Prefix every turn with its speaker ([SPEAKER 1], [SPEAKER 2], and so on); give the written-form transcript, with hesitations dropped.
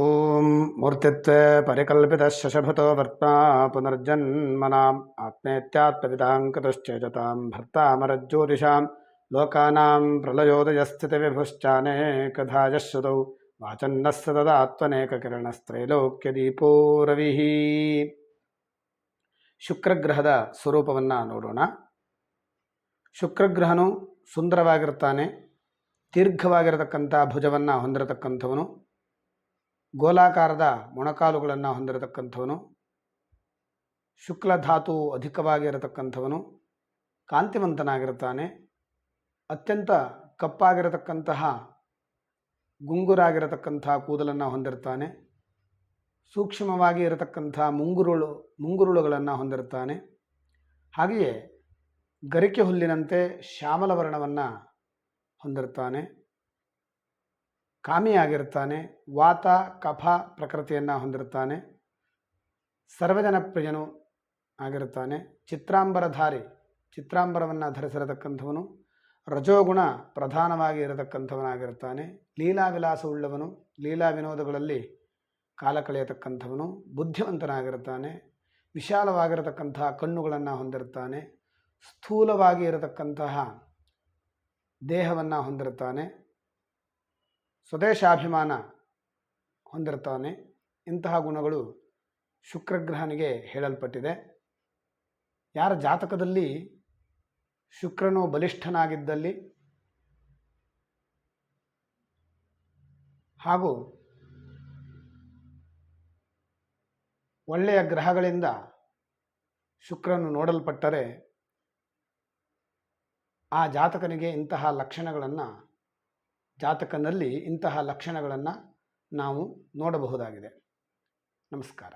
[SPEAKER 1] ಓಂ ಮೂರ್ತಿತ್ವೇ ಪರಿಕಲ್ಪಿತಶಶಭೃತೋ ವರ್ತ್ಮಾ ಪುನರ್ಜನ್ಮನಾಂ ಆತ್ಮೇತ್ಯಾತ್ಮವಿದಾಂಕತಶ್ಚೇತತಾಂ ಭರ್ತಾಮರಜ್ಯೋತಿಷಾಂ ಲೋಕಾನಾಂ ಪ್ರಳಯೋದಯಸ್ಥಿತಿವಿಭುಶ್ಚಾನೇಕಧಾ ಯಶ್ರುತೌ ವಾಚನ್ನಃ ಸತತಾತ್ಮನೇಕಕಿರಣಸ್ತ್ರೈಲೋಕ್ಯದೀಪೋ ರವಿಃ. ಶುಕ್ರಗ್ರಹದ ಸ್ವರೂಪವನ್ನು ನೋಡೋಣ. ಶುಕ್ರಗ್ರಹನು ಸುಂದರವಾಗಿರ್ತಾನೆ. ದೀರ್ಘವಾಗಿರತಕ್ಕಂಥ ಭುಜವನ್ನು ಹೊಂದಿರತಕ್ಕಂಥವನು, ಗೋಲಾಕಾರದ ಮೊಣಕಾಲುಗಳನ್ನು ಹೊಂದಿರತಕ್ಕಂಥವನು, ಶುಕ್ಲಧಾತು ಅಧಿಕವಾಗಿರತಕ್ಕಂಥವನು, ಕಾಂತಿವಂತನಾಗಿರುತ್ತಾನೆ. ಅತ್ಯಂತ ಕಪ್ಪಾಗಿರತಕ್ಕಂತಹ ಗುಂಗುರಾಗಿರತಕ್ಕಂಥ ಕೂದಲನ್ನು ಹೊಂದಿರ್ತಾನೆ. ಸೂಕ್ಷ್ಮವಾಗಿ ಇರತಕ್ಕಂಥ ಮುಂಗುರುಳುಗಳನ್ನು ಹೊಂದಿರ್ತಾನೆ. ಹಾಗೆಯೇ ಗರಿಕೆ ಹುಲ್ಲಿನಂತೆ ಶ್ಯಾಮಲ ವರ್ಣವನ್ನು ಹೊಂದಿರ್ತಾನೆ. ಕಾಮಿಯಾಗಿರ್ತಾನೆ. ವಾತ ಕಫ ಪ್ರಕೃತಿಯನ್ನು ಹೊಂದಿರ್ತಾನೆ. ಸರ್ವಜನಪ್ರಿಯನು ಆಗಿರುತ್ತಾನೆ. ಚಿತ್ರಾಂಬರಧಾರಿ, ಚಿತ್ರಾಂಬರವನ್ನು ಧರಿಸಿರತಕ್ಕಂಥವನು. ರಜೋಗುಣ ಪ್ರಧಾನವಾಗಿ ಇರತಕ್ಕಂಥವನಾಗಿರ್ತಾನೆ. ಲೀಲಾ ವಿಲಾಸವುಳ್ಳವನು, ಲೀಲಾ ವಿನೋದಗಳಲ್ಲಿ ಕಾಲ ಕಳೆಯತಕ್ಕಂಥವನು. ಬುದ್ಧಿವಂತನಾಗಿರ್ತಾನೆ. ವಿಶಾಲವಾಗಿರತಕ್ಕಂಥ ಕಣ್ಣುಗಳನ್ನು ಹೊಂದಿರ್ತಾನೆ. ಸ್ಥೂಲವಾಗಿ ಇರತಕ್ಕಂತಹ ದೇಹವನ್ನು ಹೊಂದಿರ್ತಾನೆ. ಸ್ವದೇಶಾಭಿಮಾನ ಹೊಂದಿರ್ತಾನೆ. ಇಂತಹ ಗುಣಗಳು ಶುಕ್ರಗ್ರಹನಿಗೆ ಹೇಳಲ್ಪಟ್ಟಿದೆ. ಯಾರ ಜಾತಕದಲ್ಲಿ ಶುಕ್ರನು ಬಲಿಷ್ಠನಾಗಿದ್ದಲ್ಲಿ ಹಾಗೂ ಒಳ್ಳೆಯ ಗ್ರಹಗಳಿಂದ ಶುಕ್ರನು ನೋಡಲ್ಪಟ್ಟರೆ ಆ ಜಾತಕನಿಗೆ ಇಂತಹ ಲಕ್ಷಣಗಳನ್ನು, ಜಾತಕನಲ್ಲಿ ಇಂತಹ ಲಕ್ಷಣಗಳನ್ನು ನಾವು ನೋಡಬಹುದಾಗಿದೆ. ನಮಸ್ಕಾರ.